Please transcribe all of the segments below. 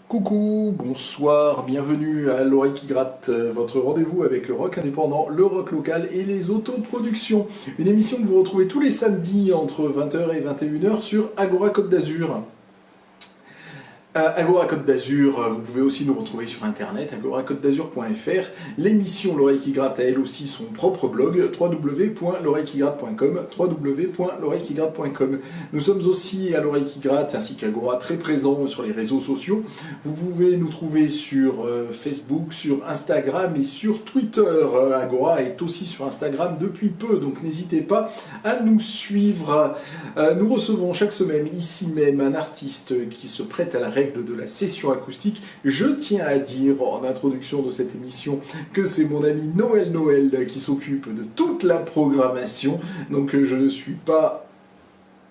Coucou, bonsoir, bienvenue à l'Oreille qui gratte, votre rendez-vous avec le rock indépendant, le rock local et les autoproductions. Une émission que vous retrouvez tous les samedis entre 20h et 21h sur Agora Côte d'Azur. Agora Côte d'Azur, vous pouvez aussi nous retrouver sur internet, agoracôtedazur.fr. L'émission L'Oreille qui gratte a elle aussi son propre blog, www.l'oreillequigratte.com, www.l'oreillequigratte.com. Nous sommes aussi à L'Oreille qui gratte ainsi qu'Agora très présents sur les réseaux sociaux. Vous pouvez nous trouver sur Facebook, sur Instagram et sur Twitter. Agora est aussi sur Instagram depuis peu, donc n'hésitez pas à nous suivre. Nous recevons chaque semaine ici même un artiste qui se prête à la règle de la session acoustique. Je tiens à dire en introduction de cette émission que c'est mon ami Noël qui s'occupe de toute la programmation, donc je ne suis pas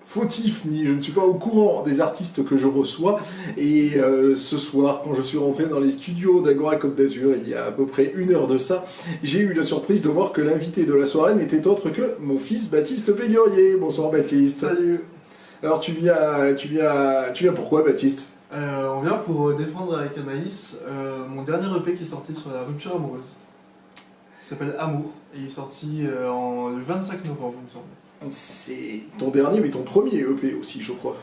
fautif ni je ne suis pas au courant des artistes que je reçois. Et ce soir, quand je suis rentré dans les studios d'Agora Côte d'Azur il y a à peu près une heure de ça, j'ai eu la surprise de voir que l'invité de la soirée n'était autre que mon fils Baptiste Péguerier. Bonsoir Baptiste. Salut. Alors tu viens pourquoi Baptiste? On vient pour défendre avec Anaïs mon dernier EP qui est sorti sur la rupture amoureuse. Il s'appelle Amour et il est sorti le 25 novembre, il me semble. C'est ton dernier, mais ton premier EP aussi, je crois.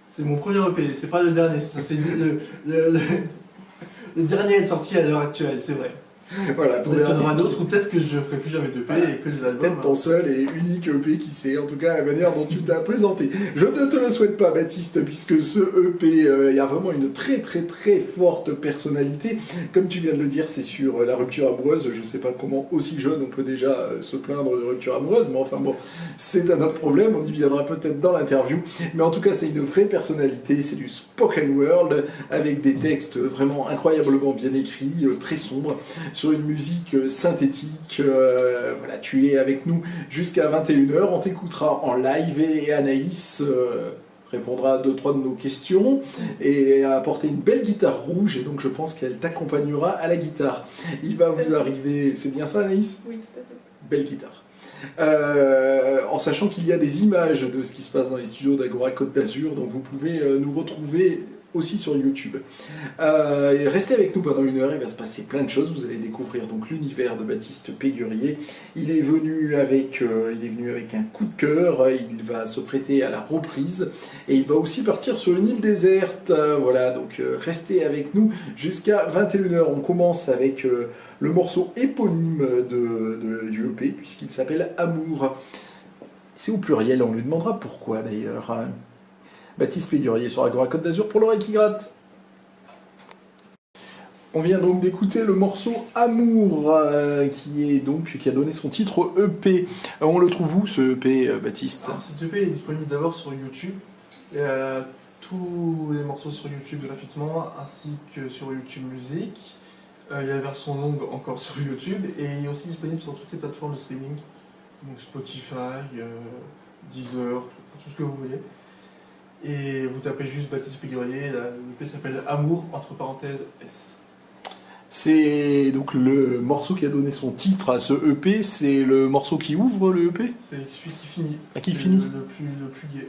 C'est mon premier EP, c'est pas le dernier, c'est le dernier est sorti à l'heure actuelle, c'est vrai. Voilà, Peut-être qu'il y en aura d'autres, ou peut-être que je ferai plus jamais d'EP et que des albums. Peut-être ton seul et unique EP qui sait, en tout cas la manière dont tu t'as présenté. Je ne te le souhaite pas Baptiste, puisque ce EP, il y a vraiment une très forte personnalité. Comme tu viens de le dire, c'est sur la rupture amoureuse. Je ne sais pas comment aussi jeune on peut déjà se plaindre de rupture amoureuse, mais enfin bon, c'est un autre problème, on y viendra peut-être dans l'interview. Mais en tout cas, c'est une vraie personnalité, c'est du spoken word, avec des textes vraiment incroyablement bien écrits, très sombres, sur une musique synthétique. Voilà, tu es avec nous jusqu'à 21h, on t'écoutera en live et Anaïs répondra à 2-3 de nos questions et a apporté une belle guitare rouge et donc je pense qu'elle t'accompagnera à la guitare. Il va vous arriver, c'est bien ça Anaïs? Oui, tout à fait. Belle guitare. En sachant qu'il y a des images de ce qui se passe dans les studios d'Agora Côte d'Azur, donc vous pouvez nous retrouver aussi sur YouTube. Restez avec nous pendant une heure, il va se passer plein de choses, vous allez découvrir donc l'univers de Baptiste Péguerier. Il est venu avec un coup de cœur, il va se prêter à la reprise et il va aussi partir sur une île déserte. Voilà, donc restez avec nous jusqu'à 21h. On commence avec le morceau éponyme du EP puisqu'il s'appelle Amour. C'est au pluriel, on lui demandera pourquoi d'ailleurs. Baptiste Péguerier sur Agora Côte d'Azur pour l'Oreille qui gratte. On vient donc d'écouter le morceau Amour qui a donné son titre au EP. On le trouve où ce EP Baptiste? Alors, cet EP est disponible d'abord sur YouTube. Il y a tous les morceaux sur YouTube gratuitement ainsi que sur YouTube Music. Il y a la version longue encore sur YouTube et il est aussi disponible sur toutes les plateformes de streaming, donc Spotify, Deezer, tout ce que vous voulez. Et vous tapez juste Baptiste Péguerier, l'EP s'appelle Amour, entre parenthèses S. C'est donc le morceau qui a donné son titre à ce EP, c'est le morceau qui ouvre le EP? C'est celui qui finit. Ah, qui finit le plus gai.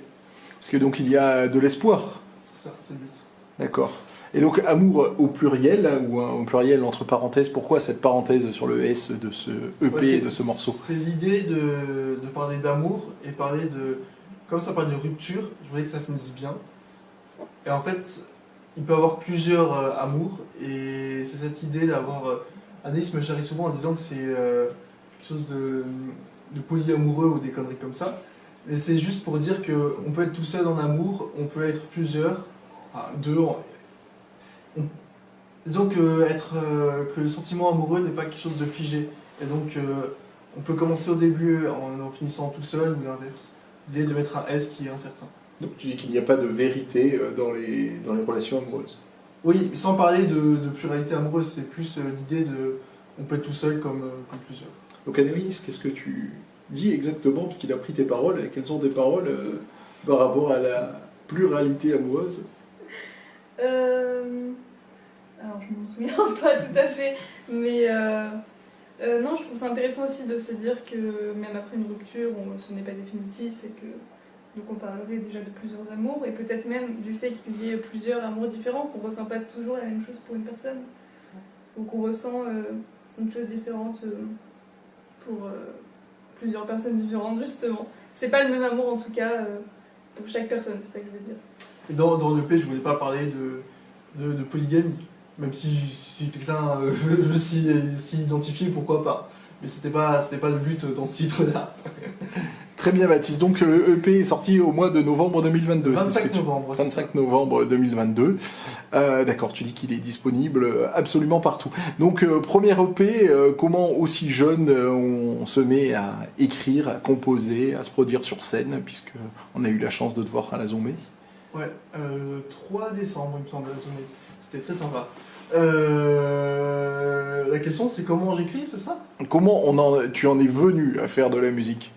Parce que donc il y a de l'espoir. C'est ça, c'est le but. D'accord. Et donc amour au pluriel, ou au pluriel entre parenthèses, pourquoi cette parenthèse sur le S de ce EP et de ce morceau? C'est l'idée de parler d'amour et parler de... Comme ça parle de rupture, je voulais que ça finisse bien. Et en fait, il peut y avoir plusieurs amours, et c'est cette idée d'avoir... Anaïs me charrie souvent en disant que c'est quelque chose de polyamoureux ou des conneries comme ça. Mais c'est juste pour dire qu'on peut être tout seul en amour, on peut être plusieurs, enfin deux... Disons que le sentiment amoureux n'est pas quelque chose de figé. Et donc, on peut commencer au début en finissant tout seul ou l'inverse. L'idée de mettre un S qui est incertain. Donc tu dis qu'il n'y a pas de vérité dans les relations amoureuses. Oui, sans parler de pluralité amoureuse, c'est plus l'idée de... On peut être tout seul comme plusieurs. Donc Anaïs, qu'est-ce que tu dis exactement, parce qu'il a pris tes paroles, quelles sont tes paroles par rapport à la pluralité amoureuse? Alors je m'en souviens pas tout à fait, mais non, je trouve ça intéressant aussi de se dire que même après une rupture, ce n'est pas définitif et que Donc on parlerait déjà de plusieurs amours et peut-être même du fait qu'il y ait plusieurs amours différents, qu'on ne ressent pas toujours la même chose pour une personne. Ou qu'on ressent une chose différente pour plusieurs personnes différentes justement. C'est pas le même amour en tout cas pour chaque personne, c'est ça que je veux dire. Et dans l'EP, je voulais pas parler de polygamie, même si quelqu'un veut s'y identifier, pourquoi pas. Mais c'était pas le but dans ce titre-là. Très bien Baptiste, donc le EP est sorti au mois de novembre 2022. 25 novembre. 25 novembre 2022. D'accord, tu dis qu'il est disponible absolument partout. Donc premier EP, comment aussi jeune on se met à écrire, à composer, à se produire sur scène, puisque on a eu la chance de te voir à la Zombie. Ouais, 3 décembre il me semble, la Zombie. C'était très sympa. La question c'est comment j'écris, c'est ça? Comment tu en es venu à faire de la musique?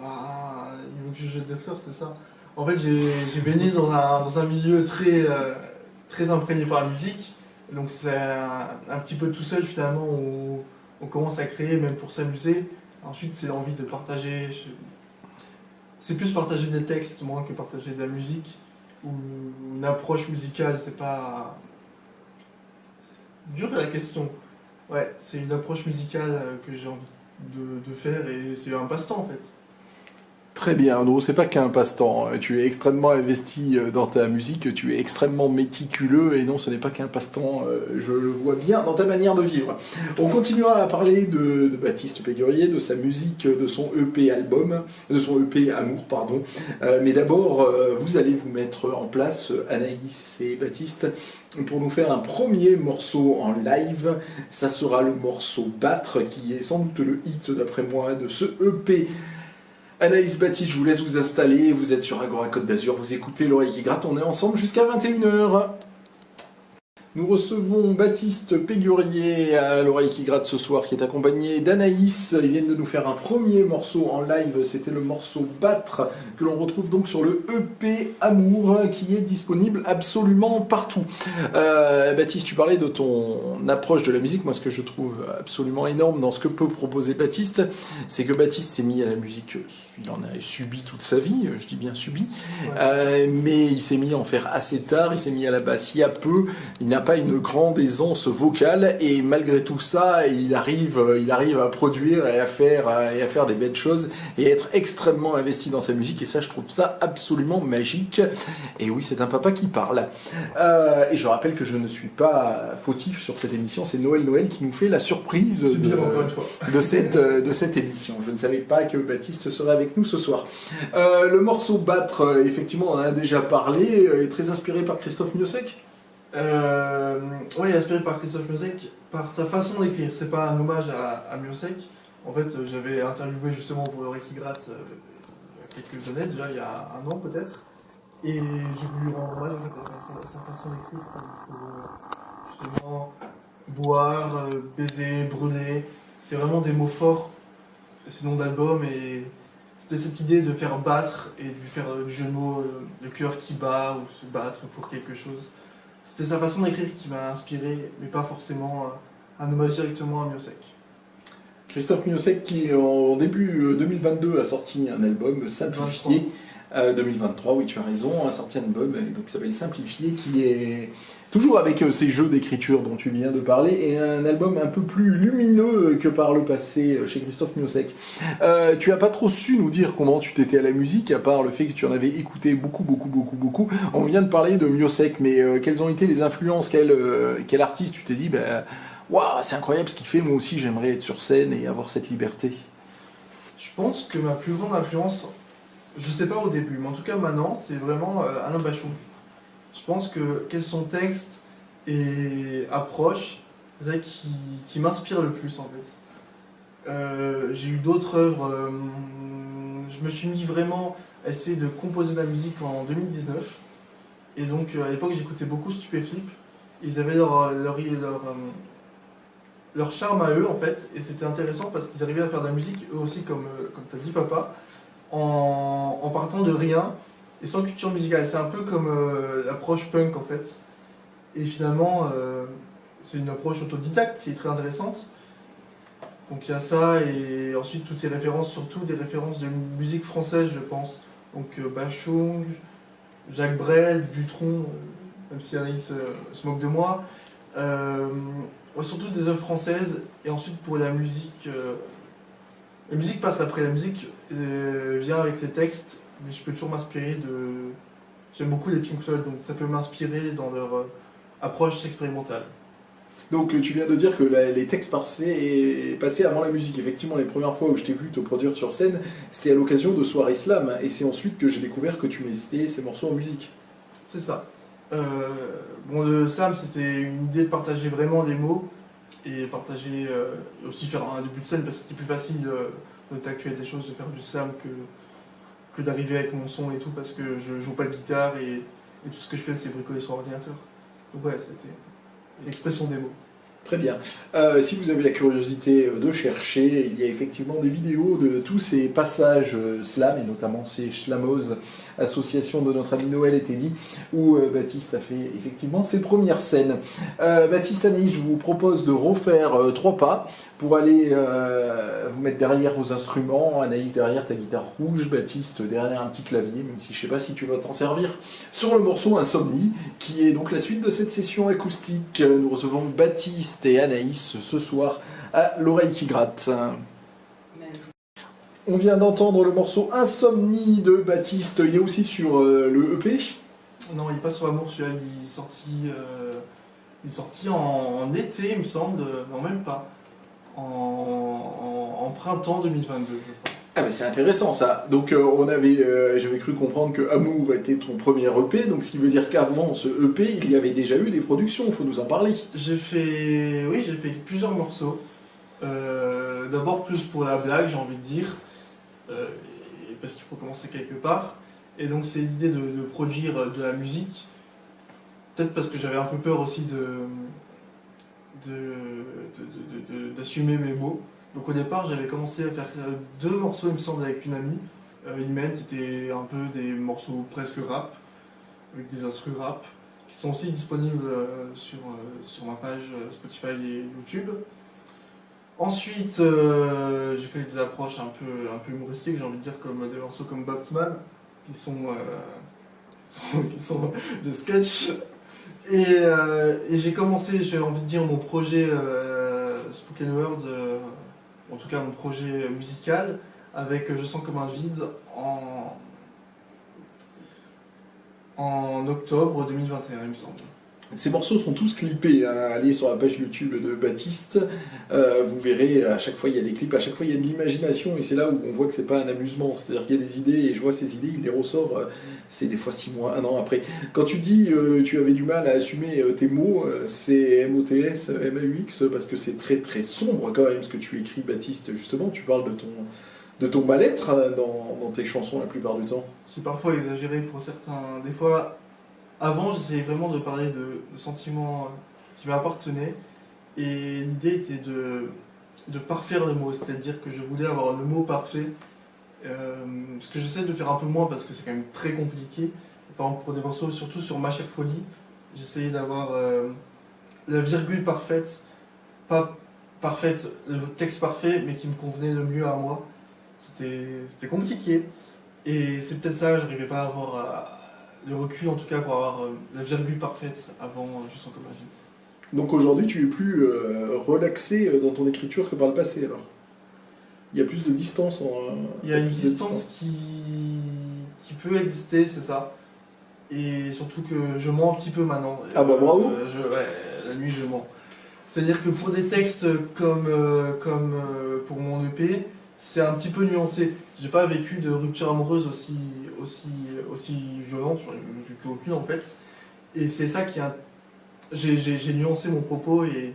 Ah, il veut que je jette des fleurs, c'est ça. En fait, j'ai baigné dans un milieu très imprégné par la musique. Donc c'est un petit peu tout seul finalement où on commence à créer, même pour s'amuser. Ensuite, c'est l'envie de partager. C'est plus partager des textes, moins que partager de la musique. Ou une approche musicale, c'est pas... C'est dur la question. Ouais, c'est une approche musicale que j'ai envie de faire et c'est un passe-temps en fait. Très bien, non, c'est pas qu'un passe-temps. Tu es extrêmement investi dans ta musique, tu es extrêmement méticuleux, et non, ce n'est pas qu'un passe-temps, je le vois bien dans ta manière de vivre. On continuera à parler de Baptiste Péguerrier, de sa musique, de son EP album, de son EP Amour, pardon. Mais d'abord, vous allez vous mettre en place, Anaïs et Baptiste, pour nous faire un premier morceau en live. Ça sera le morceau Battre, qui est sans doute le hit, d'après moi, de ce EP. Anaïs, Baptiste, je vous laisse vous installer, vous êtes sur Agora Côte d'Azur, vous écoutez l'oreille qui gratte, on est ensemble jusqu'à 21h. Nous recevons Baptiste Péguerrier à l'oreille qui gratte ce soir, qui est accompagné d'Anaïs. Ils viennent de nous faire un premier morceau en live, c'était le morceau Battre, que l'on retrouve donc sur le EP Amour, qui est disponible absolument partout. Baptiste, tu parlais de ton approche de la musique. Moi, ce que je trouve absolument énorme dans ce que peut proposer Baptiste, c'est que Baptiste s'est mis à la musique, il en a subi toute sa vie, je dis bien subi, mais il s'est mis à en faire assez tard, il s'est mis à la basse il y a peu, il n'a pas une grande aisance vocale, et malgré tout ça, il arrive à produire et à faire des belles choses et à être extrêmement investi dans sa musique, et ça, je trouve ça absolument magique. Et oui, c'est un papa qui parle. Et je rappelle que je ne suis pas fautif sur cette émission, c'est Noël qui nous fait la surprise de cette émission. Je ne savais pas que Baptiste serait avec nous ce soir. Le morceau Battre, effectivement, on en a déjà parlé, est très inspiré par Christophe Miossec. Oui, inspiré par Christophe Miossec, par sa façon d'écrire. C'est pas un hommage à Miossec. En fait, j'avais interviewé justement pour l'oreille qui gratte il y a quelques années, déjà il y a un an peut-être. Et j'ai voulu rendre hommage en fait, à sa façon d'écrire pour justement boire, baiser, brûler. C'est vraiment des mots forts, c'est le nom d'album, et c'était cette idée de faire battre et de faire du jeu de mots, le cœur qui bat ou se battre pour quelque chose. C'était sa façon d'écrire qui m'a inspiré, mais pas forcément un hommage directement à Miossec. Christophe Miossec qui en début 2022 a sorti un album Simplifié. 2023, oui, tu as raison, a sorti un album donc, qui s'appelle Simplifié, qui est toujours avec ces jeux d'écriture dont tu viens de parler, et un album un peu plus lumineux que par le passé chez Christophe Miossec. Tu n'as pas trop su nous dire comment tu t'étais à la musique, à part le fait que tu en avais écouté beaucoup. On vient de parler de Miossec, mais quelles ont été les influences, quel artiste tu t'es dit, waouh, c'est incroyable ce qu'il fait, moi aussi j'aimerais être sur scène et avoir cette liberté? Je pense que ma plus grande influence, je sais pas au début, mais en tout cas maintenant, c'est vraiment Alain Bachung. Je pense que son texte et approche, c'est ça qui m'inspire le plus en fait. J'ai eu d'autres œuvres, je me suis mis vraiment à essayer de composer de la musique en 2019. Et donc à l'époque j'écoutais beaucoup Stupéflip. Ils avaient leur charme à eux en fait, et c'était intéressant parce qu'ils arrivaient à faire de la musique eux aussi, comme tu as dit papa, en partant de rien et sans culture musicale. C'est un peu comme l'approche punk en fait. Et finalement, c'est une approche autodidacte qui est très intéressante. Donc il y a ça, et ensuite toutes ces références, surtout des références de musique française, je pense, Donc Bachung, Jacques Brel, Dutronc, même si Anaïs se moque de moi. Ouais, surtout des œuvres françaises. Et ensuite pour la musique passe après. La musique vient avec les textes, mais je peux toujours m'inspirer de... J'aime beaucoup les Pink Floyd, donc ça peut m'inspirer dans leur approche expérimentale. Donc tu viens de dire que les textes passaient avant la musique. Effectivement, les premières fois où je t'ai vu te produire sur scène, c'était à l'occasion de soirées slam. Et c'est ensuite que j'ai découvert que tu mettais ces morceaux en musique. C'est ça. Bon, le slam, c'était une idée de partager vraiment des mots et partager, aussi faire un début de scène parce que c'était plus facile de tactuer des choses, de faire du slam que d'arriver avec mon son et tout parce que je joue pas de guitare et tout ce que je fais c'est bricoler sur ordinateur. Donc ouais, c'était l'expression des mots. Très bien. Si vous avez la curiosité de chercher, il y a effectivement des vidéos de tous ces passages slam, et notamment ces Schlamos, association de notre ami Noël et Teddy, où Baptiste a fait effectivement ses premières scènes. Baptiste, Anaïs, je vous propose de refaire 3 pas pour aller vous mettre derrière vos instruments. Anaïs derrière ta guitare rouge, Baptiste derrière un petit clavier, même si je ne sais pas si tu vas t'en servir, sur le morceau Insomnie, qui est donc la suite de cette session acoustique. Nous recevons Baptiste et Anaïs ce soir à l'oreille qui gratte. On vient d'entendre le morceau Insomnie de Baptiste. Il est aussi sur le EP. Non, il passe sur Amour, celui-là il est sorti en été, il me semble, non même pas, en printemps 2022, je crois. Ah bah c'est intéressant ça. Donc j'avais cru comprendre que Amour était ton premier EP, donc ce qui veut dire qu'avant ce EP, il y avait déjà eu des productions, il faut nous en parler. J'ai fait plusieurs morceaux. D'abord plus pour la blague, j'ai envie de dire, parce qu'il faut commencer quelque part. Et donc c'est l'idée de produire de la musique. Peut-être parce que j'avais un peu peur aussi d'assumer mes mots. Donc au départ j'avais commencé à faire 2 morceaux il me semble avec une amie, Imen, c'était un peu des morceaux presque rap, avec des instrus rap, qui sont aussi disponibles sur ma page Spotify et YouTube. Ensuite j'ai fait des approches un peu humoristiques, j'ai envie de dire, comme des morceaux comme Boxman, qui sont des sketchs. Et j'ai commencé, j'ai envie de dire, mon projet Spoken Word, en tout cas mon projet musical, avec Je sens comme un vide en octobre 2021, il me semble. Ces morceaux sont tous clippés, hein. Allez sur la page YouTube de Baptiste, vous verrez, à chaque fois il y a des clips, à chaque fois il y a de l'imagination, et c'est là où on voit que c'est pas un amusement, c'est-à-dire qu'il y a des idées, et je vois ces idées, il les ressort, c'est des fois 6 mois, 1 an après. Quand tu dis tu avais du mal à assumer tes mots, c'est MOTS, MAUX, parce que c'est très très sombre quand même ce que tu écris, Baptiste, justement, tu parles de ton mal-être dans tes chansons la plupart du temps. C'est parfois exagéré pour certains, des fois. Avant, j'essayais vraiment de parler de sentiments qui m'appartenaient, et l'idée était de parfaire le mot, c'est-à-dire que je voulais avoir le mot parfait, ce que j'essaie de faire un peu moins parce que c'est quand même très compliqué. Par exemple, pour des morceaux, surtout sur Ma chère folie, j'essayais d'avoir la virgule parfaite, pas parfaite, le texte parfait, mais qui me convenait le mieux à moi. C'était compliqué, et c'est peut-être ça, j'arrivais pas à avoir le recul en tout cas pour avoir la virgule parfaite avant Je sens comme un vide. Donc aujourd'hui tu es plus relaxé dans ton écriture que par le passé alors? Il y a plus de distance Il y a une distance qui peut exister, c'est ça. Et surtout que je mens un petit peu maintenant. Ah bah bravo. Ouais, la nuit je mens. C'est-à-dire que pour des textes comme pour mon EP, c'est un petit peu nuancé. J'ai pas vécu de rupture amoureuse aussi violente, j'en ai vécu aucune en fait. Et c'est ça qui a... J'ai nuancé mon propos, et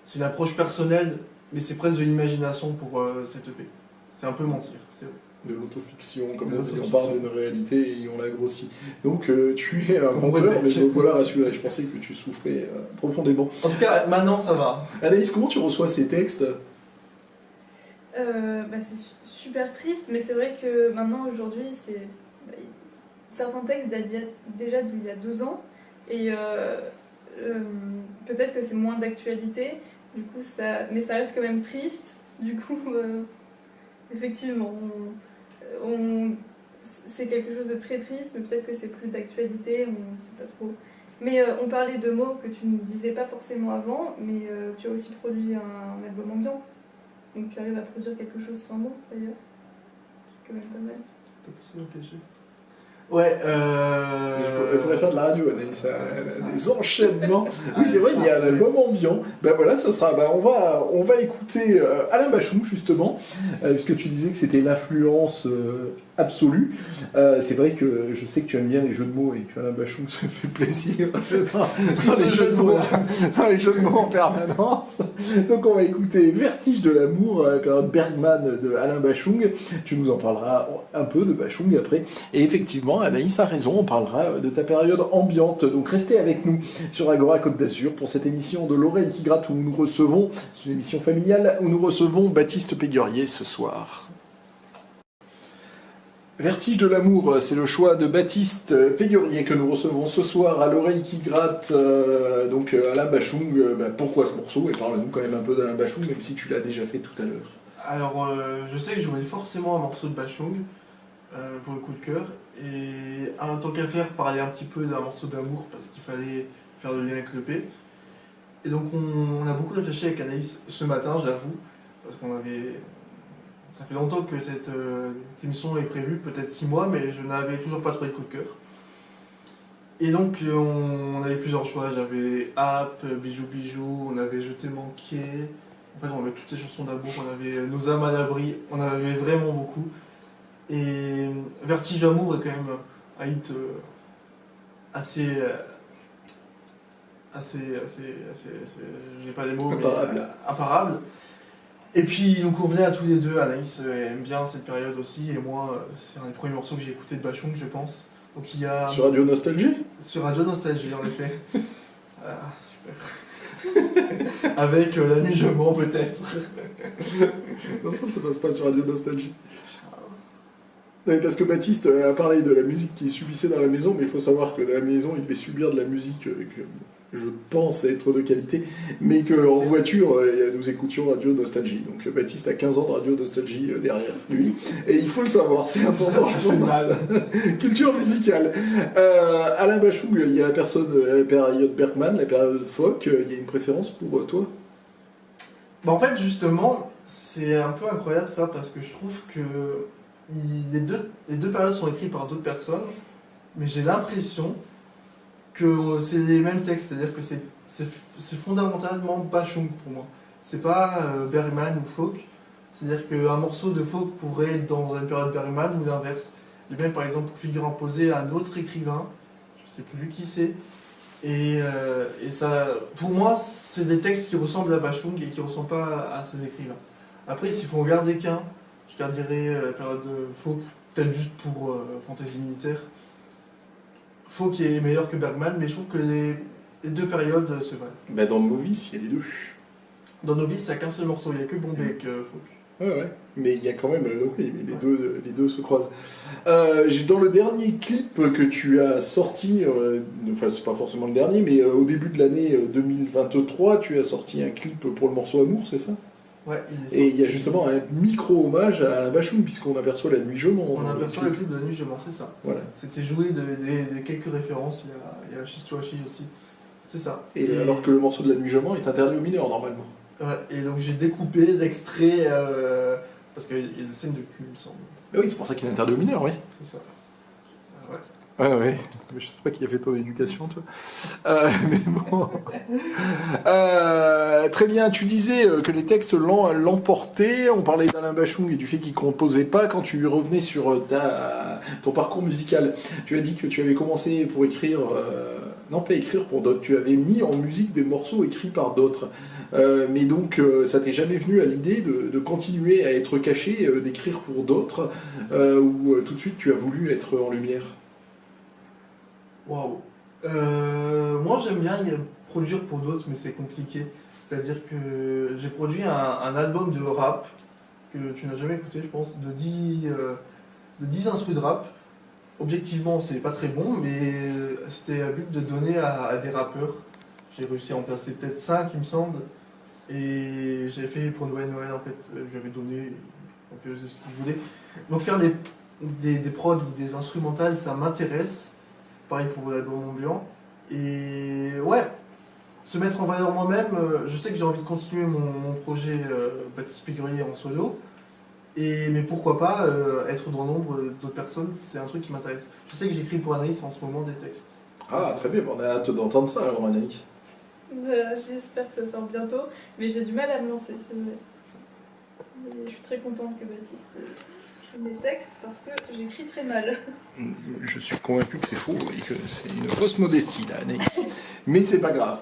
c'est une approche personnelle, mais c'est presque de l'imagination pour cette EP. C'est un peu mentir, c'est vrai. De l'autofiction, comme De on dit, on l'autofiction. parle d'une réalité et on la grossit. Donc tu es un menteur, mais me voilà rassuré. Je pensais que tu souffrais profondément. En tout cas, maintenant ça va. Anaïs, comment tu reçois ces textes? C'est super triste, mais c'est vrai que maintenant, aujourd'hui, certains textes datent déjà d'il y a 2 ans, et peut-être que c'est moins d'actualité, du coup, mais ça reste quand même triste. Du coup, effectivement, c'est quelque chose de très triste, mais peut-être que c'est plus d'actualité, on ne sait pas trop. Mais on parlait de mots que tu ne disais pas forcément avant, mais tu as aussi produit un album ambiant. Donc tu arrives à produire quelque chose sans mots d'ailleurs, qui est quand même pas mal. T'as passé au PSG. Ouais, Elle pourrait faire de la radio, Anaïs, des enchaînements. Oui, c'est vrai, il y a un parfait. album ambiant. Ben voilà, ça sera. Ben on va écouter Alain Bachung, justement, puisque tu disais que c'était l'influence absolue. C'est vrai que je sais que tu aimes bien les jeux de mots et que Alain Bachung, ça me fait plaisir dans les jeux de mots, dans les jeux de mots en permanence. Donc on va écouter Vertige de l'amour, la période Bergman de Alain Bachung. Tu nous en parleras un peu de Bachung après. Et effectivement, Anaïs a raison, on parlera de ta période ambiante. Donc restez avec nous sur Agora Côte d'Azur pour cette émission de l'oreille qui gratte où nous recevons, c'est une émission familiale, où nous recevons Baptiste Péguerier ce soir. Vertige de l'amour, c'est le choix de Baptiste Péguerier que nous recevons ce soir à l'oreille qui gratte. Donc Alain Bachung, pourquoi ce morceau? Et parle-nous quand même un peu d'Alain Bachung, même si tu l'as déjà fait tout à l'heure. Alors, je sais que j'aurais forcément un morceau de Bachung pour le coup de cœur. Et en tant qu'à faire, parler un petit peu d'un morceau d'amour parce qu'il fallait faire le lien avec le P. Et donc, on a beaucoup réfléchi avec Anaïs ce matin, j'avoue, parce qu'on avait. Ça fait longtemps que cette émission est prévue, peut-être 6 mois, mais je n'avais toujours pas trouvé de coup de cœur. Et donc, on avait plusieurs choix. J'avais App, Bijou Bijou, on avait Je t'ai manqué. En fait, on avait toutes ces chansons d'amour, on avait Nos âmes à l'abri, on en avait vraiment beaucoup. Et Vertige d'amour est quand même un hit assez. J'ai pas les mots, Imparable. mais imparable. Et puis, donc on venait à tous les deux, Anaïs aime bien cette période aussi, et moi, c'est un des premiers morceaux que j'ai écouté de Bachung, je pense. Donc il y a... Sur Radio Nostalgie? Sur Radio Nostalgie, en effet. Ah, super. Avec La nuit je mens, peut-être. Non, ça passe pas sur Radio Nostalgie. Oui, parce que Baptiste a parlé de la musique qu'il subissait dans la maison, mais il faut savoir que dans la maison, il devait subir de la musique que je pense être de qualité, mais qu'en voiture, nous écoutions Radio Nostalgie. Donc Baptiste a 15 ans de Radio Nostalgie derrière lui, et il faut le savoir, c'est important. Ça fait mal. Culture musicale. Alain Bachung, il y a la période Bergman, la période folk, il y a une préférence pour toi? Bah, en fait, justement, c'est un peu incroyable ça, parce que je trouve que les deux périodes sont écrites par d'autres personnes, mais j'ai l'impression que c'est les mêmes textes, c'est-à-dire que c'est fondamentalement Bachung pour moi. C'est pas Bergman ou folk, c'est-à-dire qu'un morceau de folk pourrait être dans une période Bergman ou l'inverse. Les mêmes, par exemple, pour Figure imposée, un autre écrivain, je sais plus qui c'est, et ça, pour moi, c'est des textes qui ressemblent à Bachung et qui ne ressemblent pas à ces écrivains. Après, s'il faut en garder qu'un, je garderais la période de folk, peut-être juste pour Fantaisie militaire. Folk est meilleur que Bergman, mais je trouve que les deux périodes se valent. Bah, dans Novice, il y a les deux. Dans Novice, il n'y a qu'un seul morceau, il n'y a que Bombay avec folk. Ouais. Mais il y a quand même, oui, mais les deux se croisent. Dans le dernier clip que tu as sorti, enfin c'est pas forcément le dernier, mais au début de l'année 2023, tu as sorti un clip pour le morceau Amour, c'est ça? Ouais, Et il y a justement un micro-hommage à Alain Bachung, puisqu'on aperçoit La nuit je mens. On aperçoit le clip de La nuit je mens, c'est ça. Voilà. C'était joué de quelques références, il y a Chiche to Hachi aussi, c'est ça. Et alors que le morceau de La nuit je mens est interdit aux mineurs normalement. Ouais, et donc j'ai découpé l'extrait, parce qu'il y a des scènes de cul, il me semble. Ah oui, c'est pour ça qu'il est interdit aux mineurs, oui. C'est ça. Ouais. Ouais. Je sais pas qui a fait ton éducation, toi. Mais bon. Très bien, tu disais que les textes l'emportaient. On parlait d'Alain Bachung et du fait qu'il composait pas. Quand tu revenais sur ton parcours musical, tu as dit que tu avais commencé pour écrire... non, pas écrire pour d'autres. Tu avais mis en musique des morceaux écrits par d'autres. Mais donc, ça t'est jamais venu à l'idée de continuer à être caché, d'écrire pour d'autres, ou tout de suite tu as voulu être en lumière? Waouh. Moi j'aime bien produire pour d'autres, mais c'est compliqué. C'est-à-dire que j'ai produit un album de rap que tu n'as jamais écouté, je pense, de 10 instrus de rap. Objectivement, c'est pas très bon, mais c'était à but de donner à des rappeurs. J'ai réussi à en placer peut-être 5, il me semble. Et j'avais fait pour Noël, en fait. J'avais donné, on faisait ce qu'ils voulaient. Donc faire des prods ou des instrumentales, ça m'intéresse. Pareil pour l'album ambiant. Et ouais, se mettre en valeur moi-même, je sais que j'ai envie de continuer mon projet Baptiste Péguerrier en solo. Mais pourquoi pas être dans l'ombre d'autres personnes, c'est un truc qui m'intéresse. Je sais que j'écris pour Anaïs en ce moment des textes. Ah, très bien, on a hâte d'entendre ça alors, Anaïs. J'espère que ça sort bientôt, mais j'ai du mal à me lancer, c'est vrai. Et je suis très contente que Baptiste écrive mes textes parce que j'écris très mal. Je suis convaincu que c'est faux et que c'est une fausse modestie, là, Anaïs. Mais c'est pas grave.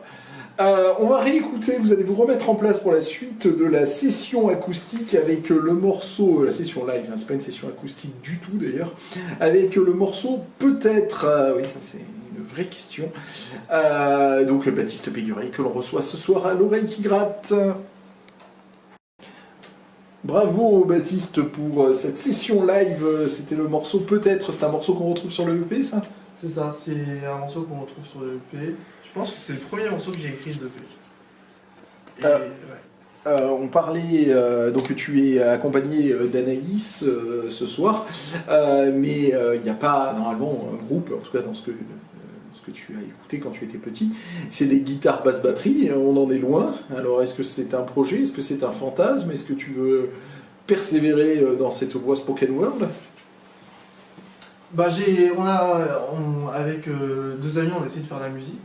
On va réécouter, vous allez vous remettre en place pour la suite de la session acoustique avec le morceau, la session live, hein, c'est pas une session acoustique du tout d'ailleurs, avec le morceau Peut-être, oui ça c'est une vraie question, donc Baptiste Péguerrier que l'on reçoit ce soir à l'oreille qui gratte. Bravo Baptiste pour cette session live, c'était le morceau Peut-être, c'est un morceau qu'on retrouve sur le EP ça ? C'est ça, c'est un morceau qu'on retrouve sur le EP. Je pense que c'est le premier morceau que j'ai écrit de EP. Ouais. On parlait, donc tu es accompagné d'Anaïs ce soir, mais il n'y a pas normalement un groupe, en tout cas dans ce que tu as écouté quand tu étais petit, c'est des guitares basse batterie, on en est loin. Alors est-ce que c'est un projet, est-ce que c'est un fantasme, est-ce que tu veux persévérer dans cette voie spoken word ? Bah avec deux amis, on a essayé de faire de la musique.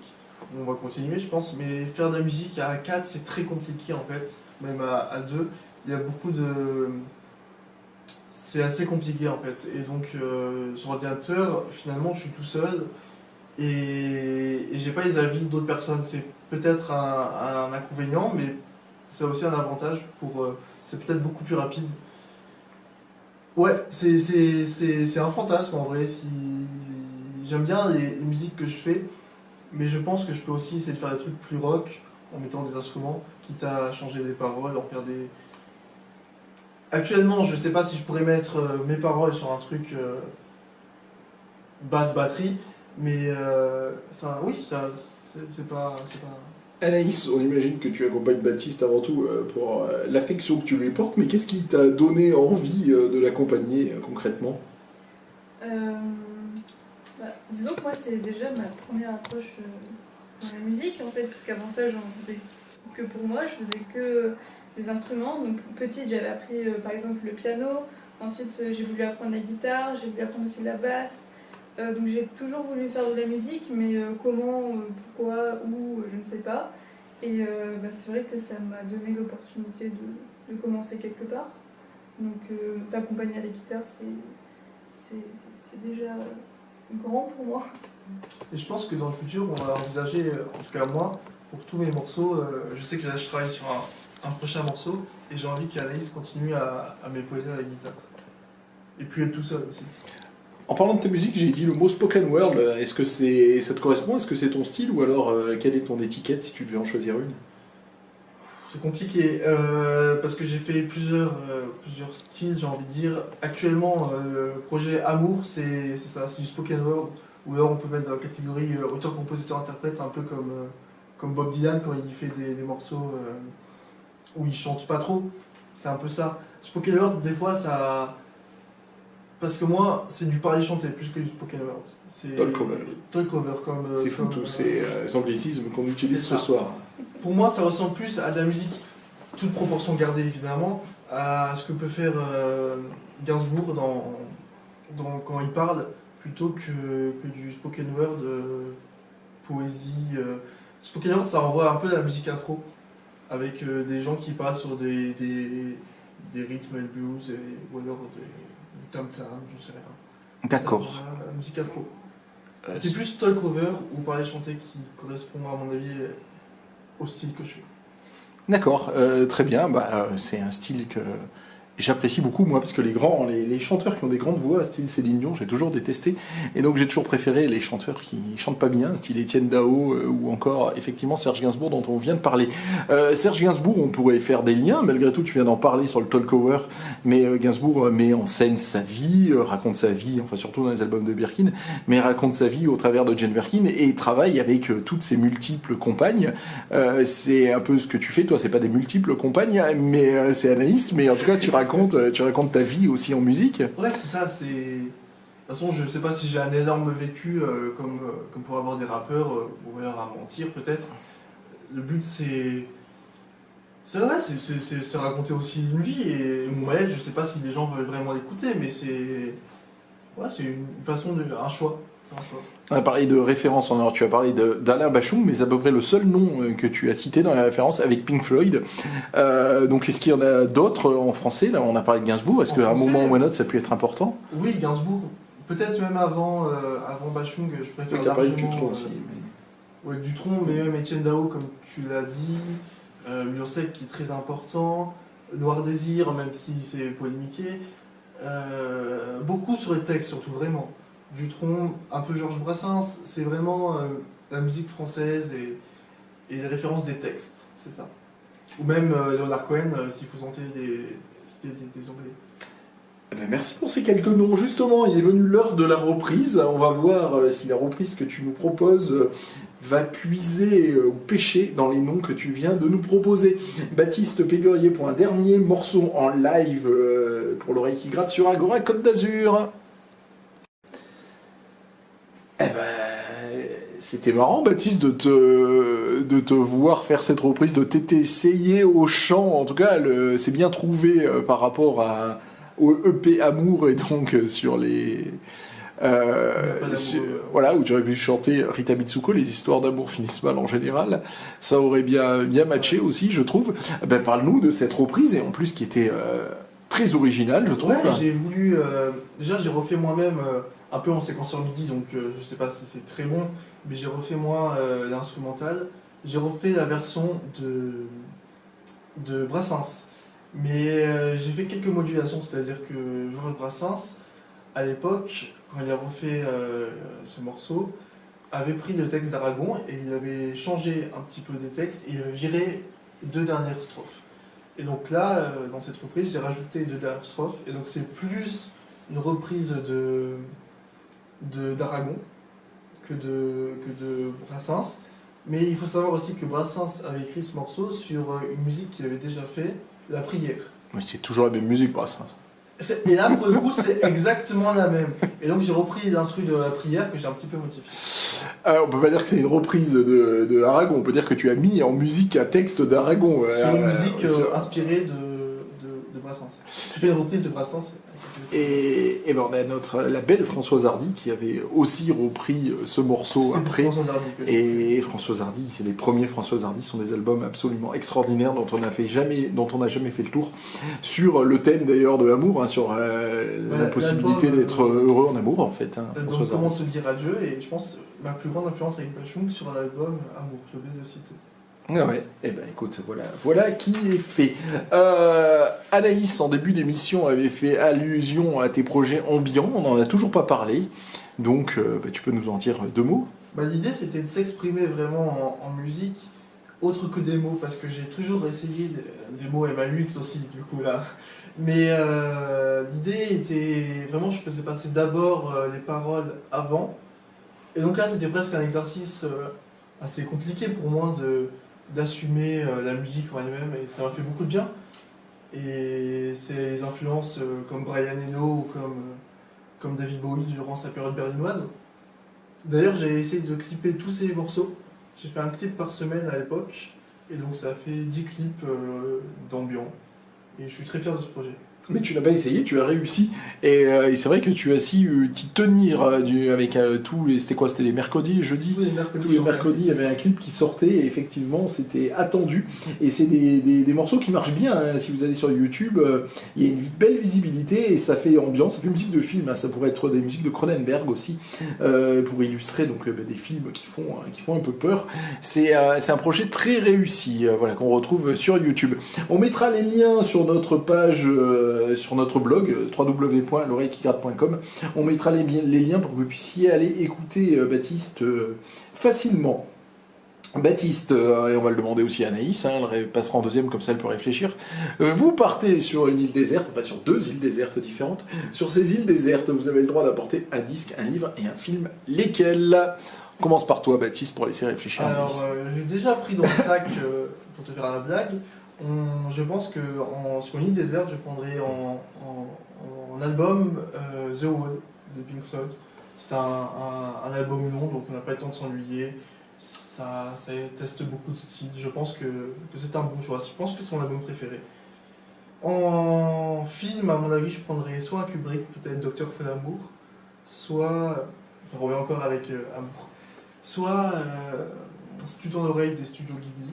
On va continuer, je pense, mais faire de la musique à 4, c'est très compliqué en fait, même à 2. Il y a beaucoup de. C'est assez compliqué en fait. Et donc, sur ordinateur, finalement, je suis tout seul et j'ai pas les avis d'autres personnes. C'est peut-être un inconvénient, mais c'est aussi un avantage c'est peut-être beaucoup plus rapide. Ouais, c'est un fantasme en vrai. J'aime bien les musiques que je fais. Mais je pense que je peux aussi essayer de faire des trucs plus rock en mettant des instruments, quitte à changer des paroles, en faire des... Actuellement, je sais pas si je pourrais mettre mes paroles sur un truc basse batterie, mais c'est pas... Anaïs, on imagine que tu accompagnes Baptiste avant tout pour l'affection que tu lui portes, mais qu'est-ce qui t'a donné envie de l'accompagner concrètement ? Disons que moi, c'est déjà ma première approche dans la musique, en fait, puisqu'avant ça, j'en faisais que pour moi, je faisais que des instruments. Donc, petite, j'avais appris, par exemple, le piano. Ensuite, j'ai voulu apprendre la guitare, j'ai voulu apprendre aussi la basse. Donc, j'ai toujours voulu faire de la musique, mais comment, pourquoi, où, je ne sais pas. Et c'est vrai que ça m'a donné l'opportunité de commencer quelque part. Donc, d'accompagner à la guitare, c'est déjà... grand pour moi. Et je pense que dans le futur, on va envisager, en tout cas moi, pour tous mes morceaux, je sais que là je travaille sur un prochain morceau et j'ai envie qu'Anaïs continue à m'épauler à la guitare. Et puis être tout seul aussi. En parlant de ta musique, j'ai dit le mot spoken word, est-ce que ça te correspond, est-ce que c'est ton style ou alors quelle est ton étiquette si tu devais en choisir une ? C'est compliqué parce que j'ai fait plusieurs styles, j'ai envie de dire. Actuellement, le projet Amour, c'est ça, c'est du spoken word, ou alors on peut mettre dans la catégorie auteur, compositeur, interprète, un peu comme Bob Dylan quand il fait des morceaux où il chante pas trop. C'est un peu ça. Spoken word, des fois, ça. Parce que moi, c'est du parler-chanter plus que du spoken word. C'est talk cover. Talk cover comme. C'est fou tous ces anglicismes qu'on utilise ce soir. Pour moi, ça ressemble plus à de la musique, toute proportion gardée évidemment, à ce que peut faire Gainsbourg quand il parle, plutôt que du spoken word, poésie. Spoken word, ça renvoie un peu à la musique afro, avec des gens qui parlent sur des rythmes et blues, ou alors du tam-tam, je sais rien. D'accord. La musique afro. C'est plus talk over ou parler chanter qui correspond à mon avis au style que je fais. D'accord, très bien. C'est un style que j'apprécie beaucoup, moi, parce que les chanteurs qui ont des grandes voix, style Céline Dion, j'ai toujours détesté. Et donc j'ai toujours préféré les chanteurs qui chantent pas bien, style Étienne Dao ou encore, effectivement, Serge Gainsbourg, dont on vient de parler. Serge Gainsbourg, on pourrait faire des liens. Malgré tout, tu viens d'en parler sur le talk over, mais Gainsbourg met en scène sa vie, raconte sa vie, enfin surtout dans les albums de Birkin, mais raconte sa vie au travers de Jane Birkin et travaille avec toutes ses multiples compagnes. C'est un peu ce que tu fais, toi, c'est pas des multiples compagnes, mais c'est Anaïs, mais en tout cas, tu racontes racontes ta vie aussi en musique. Ouais, c'est ça, c'est... De toute façon, je sais pas si j'ai un énorme vécu comme pour avoir des rappeurs, ou alors à mentir peut-être. Le but c'est... C'est vrai, c'est raconter aussi une vie, et mon mal-être, je sais pas si les gens veulent vraiment l'écouter, mais c'est... Ouais, c'est une façon de... un choix. C'est un choix. On a parlé de références, alors tu as parlé d'Alain Bachung, mais c'est à peu près le seul nom que tu as cité dans la référence avec Pink Floyd. Donc est-ce qu'il y en a d'autres en français? Là, on a parlé de Gainsbourg, est-ce qu'à un moment ou un autre ça a pu être important? Oui, Gainsbourg, peut-être même avant Bachung, je préfère Oui, tu as parlé de largement, Dutronc aussi. Ouais, Dutronc, mais même Etienne Dao, comme tu l'as dit, Murset qui est très important, Noir Désir, même si c'est polémiqué, beaucoup sur les textes, surtout vraiment. Dutronc, un peu Georges Brassens, c'est vraiment la musique française et les références des textes, c'est ça. Ou même Leonard Cohen, s'il faut citer des Anglais. Eh ben, merci pour ces quelques noms. Justement, il est venu l'heure de la reprise. On va voir si la reprise que tu nous proposes va puiser ou pêcher dans les noms que tu viens de nous proposer. Baptiste Péguerier pour un dernier morceau en live pour l'oreille qui gratte sur Agora Côte d'Azur. Eh ben, c'était marrant, Baptiste, de te voir faire cette reprise, de t'essayer au chant. En tout cas, c'est bien trouvé par rapport au EP Amour et donc sur les... voilà, où tu aurais pu chanter Rita Mitsuko, les histoires d'amour finissent mal en général. Ça aurait bien matché aussi, je trouve. Ben, parle-nous de cette reprise, et en plus qui était très originale, je trouve. Ouais, j'ai voulu... déjà, j'ai refait moi-même... un peu en séquenceur MIDI, donc je sais pas si c'est très bon, mais j'ai refait moi l'instrumental. J'ai refait la version de Brassens. Mais j'ai fait quelques modulations, c'est-à-dire que Georges Brassens, à l'époque, quand il a refait ce morceau, avait pris le texte d'Aragon et il avait changé un petit peu des textes et il avait viré 2 dernières strophes. Et donc là, dans cette reprise, j'ai rajouté 2 dernières strophes, et donc c'est plus une reprise d'Aragon que de Brassens. Mais il faut savoir aussi que Brassens avait écrit ce morceau sur une musique qu'il avait déjà fait, La Prière. Mais c'est toujours la même musique, Brassens. Et là, pour le coup, c'est exactement la même. Et donc j'ai repris l'instru de La Prière que j'ai un petit peu modifié. On peut pas dire que c'est une reprise de Aragon, on peut dire que tu as mis en musique un texte d'Aragon. Sur une musique inspirée de Brassens. Tu fais une reprise de Brassens. Et ben on a la belle Françoise Hardy qui avait aussi repris ce morceau après. Et Françoise Hardy, c'est les premiers Françoise Hardy, sont des albums absolument extraordinaires dont on n'a jamais fait le tour. Sur le thème d'ailleurs de l'amour, hein, sur la possibilité d'être heureux en amour en fait. Hein, donc comment te dire adieu, et je pense ma plus grande influence avec Bachung sur l'album Amour, je vais le citer. Ah ouais, eh ben écoute, voilà qui est fait. Anaïs, en début d'émission, avait fait allusion à tes projets ambiants, on n'en a toujours pas parlé, donc tu peux nous en dire 2 mots? L'idée c'était de s'exprimer vraiment en musique, autre que des mots, parce que j'ai toujours essayé des mots MAUX aussi, du coup là. Mais l'idée était vraiment, je faisais passer d'abord les paroles avant, et donc là c'était presque un exercice assez compliqué pour moi d'assumer la musique en elle-même, et ça m'a fait beaucoup de bien. Et ces influences comme Brian Eno ou comme David Bowie durant sa période berlinoise. D'ailleurs, j'ai essayé de clipper tous ces morceaux. J'ai fait un clip par semaine à l'époque, et donc ça a fait 10 clips d'ambiance. Et je suis très fier de ce projet. Mais tu n'as pas essayé, tu as réussi. Et c'est vrai que tu as su t'y tenir avec tous les... C'était quoi? C'était les mercredis, les jeudis? Tous les mercredis, il y avait un clip qui sortait, et effectivement, c'était attendu. Et c'est des morceaux qui marchent bien. Hein. Si vous allez sur YouTube, il y a une belle visibilité, et ça fait ambiance, ça fait musique de film. Hein. Ça pourrait être des musiques de Cronenberg aussi, pour illustrer donc, des films qui font un peu peur. C'est un projet très réussi, voilà, qu'on retrouve sur YouTube. On mettra les liens sur notre page... sur notre blog www.l'oreillequigratte.com. On mettra les liens pour que vous puissiez aller écouter Baptiste facilement. Baptiste, et on va le demander aussi à Anaïs, hein, elle passera en deuxième, comme ça elle peut réfléchir. Vous partez sur une île déserte, enfin sur 2 îles désertes différentes. Sur ces îles désertes, vous avez le droit d'apporter un disque, un livre et un film. Lesquels? On commence par toi, Baptiste, pour laisser réfléchir Anaïs. Alors, j'ai déjà pris dans le sac, pour te faire la blague, Je pense que sur une île déserte, je prendrais en album The Wall de Pink Floyd. C'est un album long, donc on n'a pas le temps de s'ennuyer. Ça teste beaucoup de styles. Je pense que c'est un bon choix. Je pense que c'est mon album préféré. En film, à mon avis, je prendrais soit un Kubrick, peut-être Docteur Feu d'amour, soit, ça revient encore avec Amour, soit Si tu tournes l'oreille des studios Ghibli.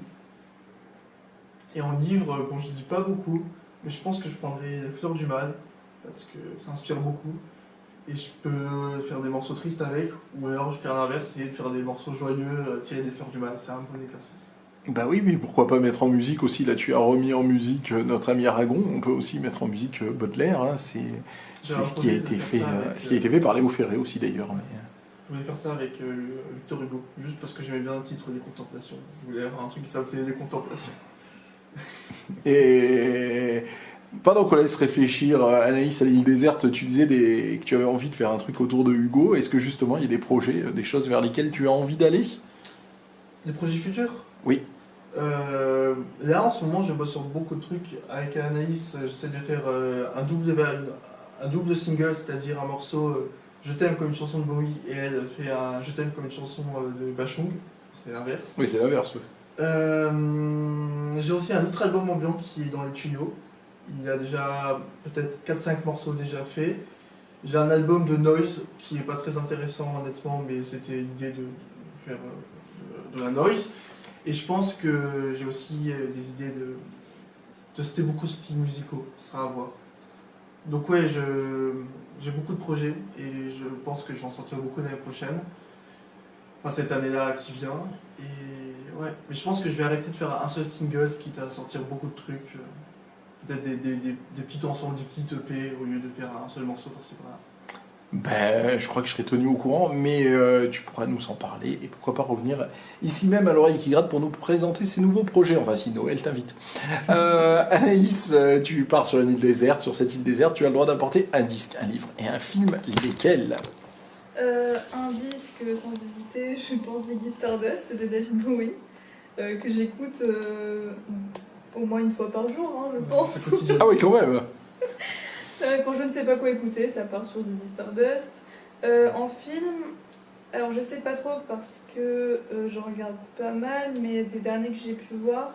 Et en livre, bon, je dis pas beaucoup, mais je pense que je prendrais Fleur du Mal, parce que ça inspire beaucoup. Et je peux faire des morceaux tristes avec, ou alors je vais faire l'inverse, essayer de faire des morceaux joyeux, tirer des fleurs du mal. C'est un bon exercice. Bah oui, mais pourquoi pas mettre en musique aussi, là tu as remis en musique notre ami Aragon, on peut aussi mettre en musique Baudelaire, hein, c'est ce qui a été fait, ce qui a été fait par Léo Ferré aussi d'ailleurs. Mais... Je voulais faire ça avec Victor Hugo, juste parce que j'aimais bien le titre des Contemplations. Je voulais avoir un truc qui s'appelait des Contemplations. Et pendant qu'on laisse réfléchir Anaïs à l'île déserte, tu disais que tu avais envie de faire un truc autour de Hugo. Est-ce que justement il y a des projets, des choses vers lesquelles tu as envie d'aller? Des projets futurs? Oui. Là en ce moment je bosse sur beaucoup de trucs. Avec Anaïs, j'essaie de faire un double single, c'est-à-dire un morceau Je t'aime comme une chanson de Bowie et elle fait un Je t'aime comme une chanson de Bachung. C'est l'inverse. Oui, c'est l'inverse. Oui. J'ai aussi un autre album ambiant qui est dans les tuyaux. Il y a déjà peut-être 4-5 morceaux déjà faits. J'ai un album de noise qui est pas très intéressant honnêtement, mais c'était l'idée de faire de la noise. Et je pense que j'ai aussi des idées de tester beaucoup de styles musicaux, ce sera à voir. Donc ouais, j'ai beaucoup de projets et je pense que je vais en sortir beaucoup l'année prochaine. Enfin cette année-là qui vient. Et ouais, mais je pense que je vais arrêter de faire un seul single, quitte à sortir beaucoup de trucs. Peut-être des petits ensembles, des petits EP au lieu de faire un seul morceau par-ci par-là. Ben, je crois que je serai tenu au courant, mais tu pourras nous en parler et pourquoi pas revenir ici même à l'oreille qui gratte pour nous présenter ses nouveaux projets. Enfin, si Noël t'invite. Anaïs, tu pars sur une île déserte. Sur cette île déserte, tu as le droit d'apporter un disque, un livre et un film. Lesquels? Un disque sans hésiter, je pense Ziggy Stardust de David Bowie, que j'écoute au moins une fois par jour, hein, je pense. Ah oui, quand même. Quand je ne sais pas quoi écouter, ça part sur Ziggy Stardust. En film, alors je sais pas trop parce que j'en regarde pas mal, mais des derniers que j'ai pu voir,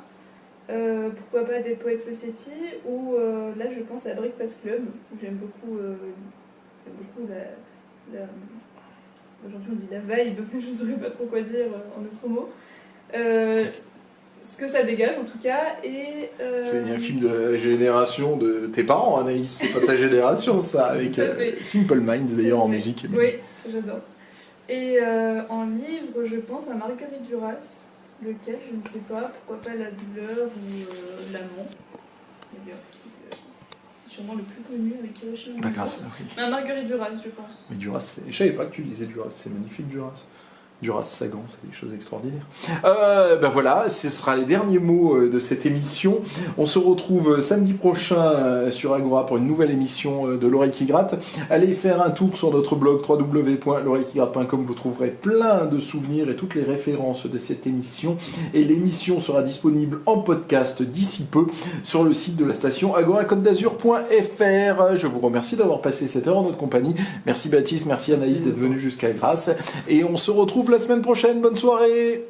pourquoi pas Dead Poets Society, ou là je pense à Breakfast Club, où j'aime beaucoup la aujourd'hui on dit la vibe, mais je ne saurais pas trop quoi dire en autre mot. Ce que ça dégage en tout cas. Et c'est un film de la génération de tes parents, Anaïs, c'est pas ta génération ça, avec Simple Minds d'ailleurs en musique. Oui, j'adore. Et en livre, je pense à Marguerite Duras, lequel je ne sais pas, pourquoi pas La douleur ou L'amant, d'ailleurs, qui est sûrement le plus connu avec Hiroshima. Bah grâce, oui. Marguerite Duras, je pense. Mais Duras, je savais pas que tu lisais Duras, c'est magnifique Duras. Duras Sagan, c'est des choses extraordinaires. Ben voilà, ce sera les derniers mots de cette émission. On se retrouve samedi prochain sur Agora pour une nouvelle émission de L'Oreille qui gratte. Allez faire un tour sur notre blog www.l'oreillequigratte.com. Vous trouverez plein de souvenirs et toutes les références de cette émission. Et l'émission sera disponible en podcast d'ici peu sur le site de la station agoracôte-d'azur.fr. Je vous remercie d'avoir passé cette heure en notre compagnie. Merci Baptiste, merci Anaïs d'être venu jusqu'à Grasse. Et on se retrouve la semaine prochaine. Bonne soirée.